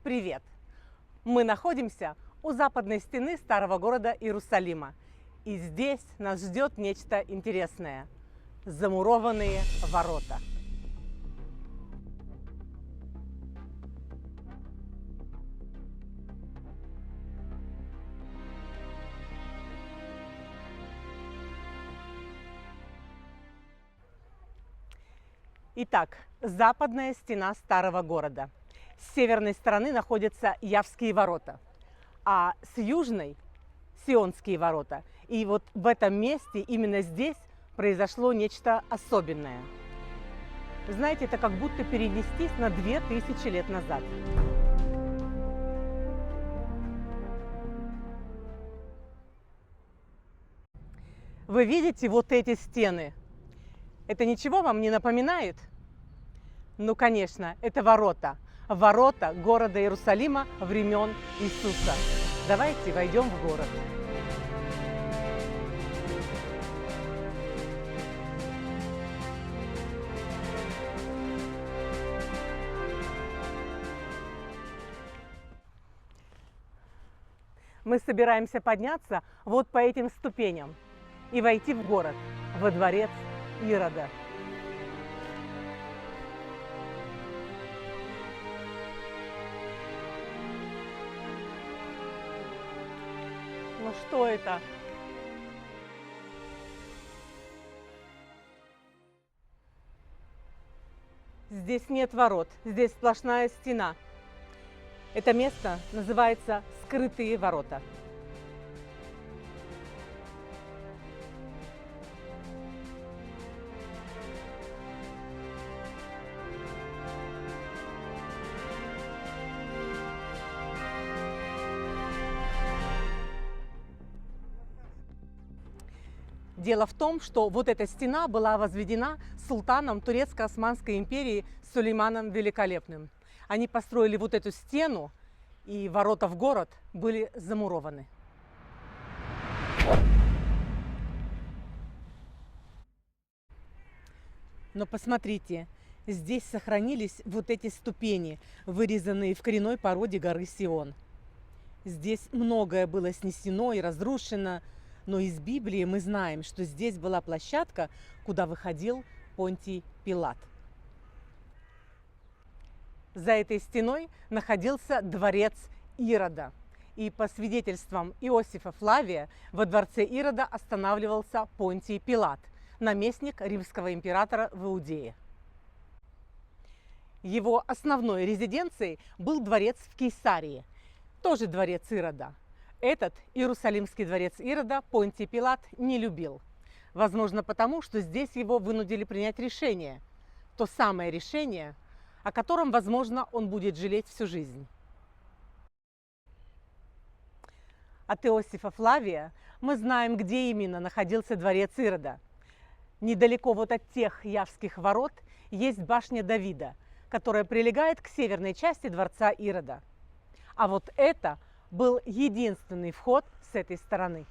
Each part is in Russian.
Привет! Мы находимся у западной стены старого города Иерусалима. И здесь нас ждет нечто интересное – замурованные ворота. Итак, западная стена старого города. С северной стороны находятся Явские ворота, а с южной – Сионские ворота. И вот в этом месте, именно здесь, произошло нечто особенное. Знаете, это как будто перенестись на 2000 лет назад. Вы видите вот эти стены? Это ничего вам не напоминает? Ну, конечно, это ворота. Ворота города Иерусалима времен Иисуса. Давайте войдем в город. Мы собираемся подняться вот по этим ступеням и войти в город, во дворец Ирода. Ну что это? Здесь нет ворот, здесь сплошная стена. Это место называется «Скрытые ворота». Дело в том, что вот эта стена была возведена султаном Турецко-Османской империи Сулейманом Великолепным. Они построили вот эту стену, и ворота в город были замурованы. Но посмотрите, здесь сохранились вот эти ступени, вырезанные в коренной породе горы Сион. Здесь многое было снесено и разрушено, но из Библии мы знаем, что здесь была площадка, куда выходил Понтий Пилат. За этой стеной находился дворец Ирода. И по свидетельствам Иосифа Флавия, во дворце Ирода останавливался Понтий Пилат, наместник римского императора в Иудее. Его основной резиденцией был дворец в Кейсарии, тоже дворец Ирода. Этот Иерусалимский дворец Ирода Понтий Пилат не любил. Возможно, потому, что здесь его вынудили принять решение. То самое решение, о котором, возможно, он будет жалеть всю жизнь. От Иосифа Флавия мы знаем, где именно находился дворец Ирода. Недалеко вот от тех Явских ворот есть башня Давида, которая прилегает к северной части дворца Ирода. А вот это был единственный вход с этой стороны.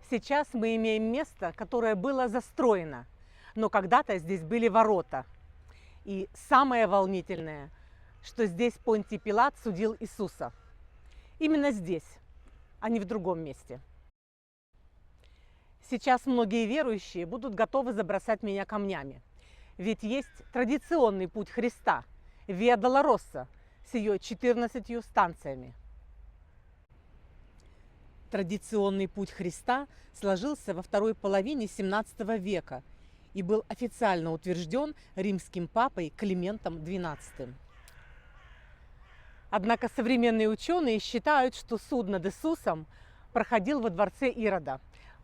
Сейчас мы имеем место, которое было застроено, но когда-то здесь были ворота. И самое волнительное, что здесь Понтий Пилат судил Иисуса. Именно здесь, а не в другом месте. Сейчас многие верующие будут готовы забросать меня камнями. Ведь есть традиционный путь Христа – Виа Долороса с ее 14 станциями. Традиционный путь Христа сложился во второй половине XVII века и был официально утвержден римским папой Климентом XII. Однако современные ученые считают, что суд над Иисусом проходил во дворце Ирода,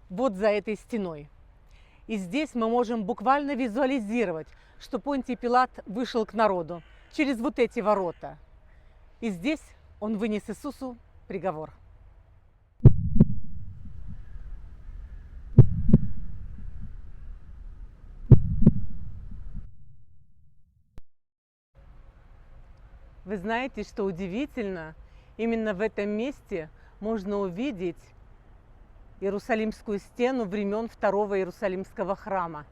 вот за этой стеной. И здесь мы можем буквально визуализировать, что Понтий Пилат вышел к народу через вот эти ворота. И здесь он вынес Иисусу приговор. Вы знаете, что удивительно? Именно в этом месте можно увидеть Иерусалимскую стену времен Второго Иерусалимского храма.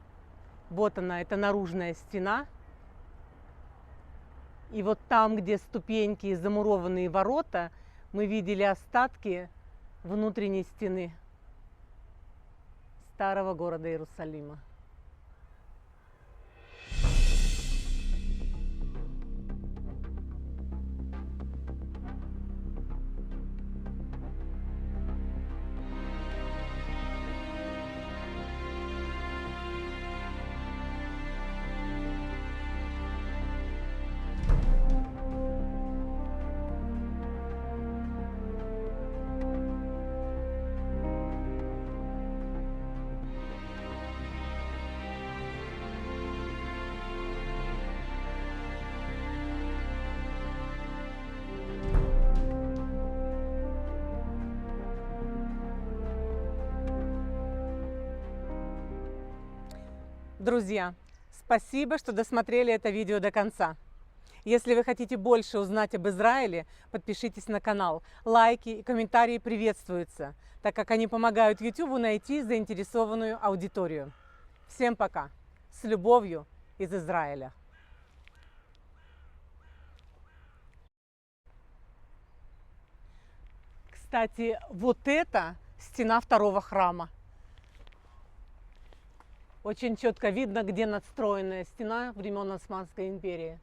Вот она, это наружная стена. И вот там, где ступеньки и замурованные ворота, мы видели остатки внутренней стены старого города Иерусалима. Друзья, спасибо, что досмотрели это видео до конца. Если вы хотите больше узнать об Израиле, подпишитесь на канал. Лайки и комментарии приветствуются, так как они помогают YouTube найти заинтересованную аудиторию. Всем пока! С любовью из Израиля! Кстати, вот это стена второго храма. Очень четко видно, где надстроенная стена времен Османской империи.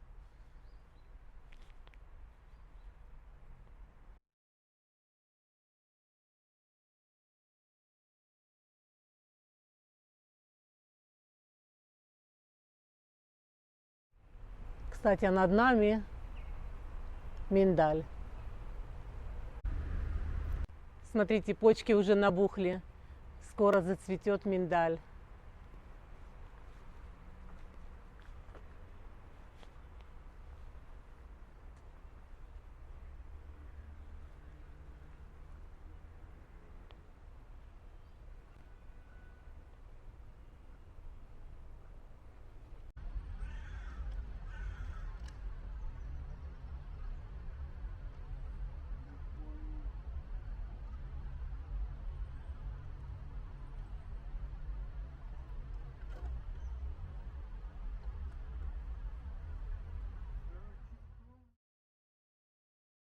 Кстати, а над нами миндаль. Смотрите, почки уже набухли. Скоро зацветет миндаль.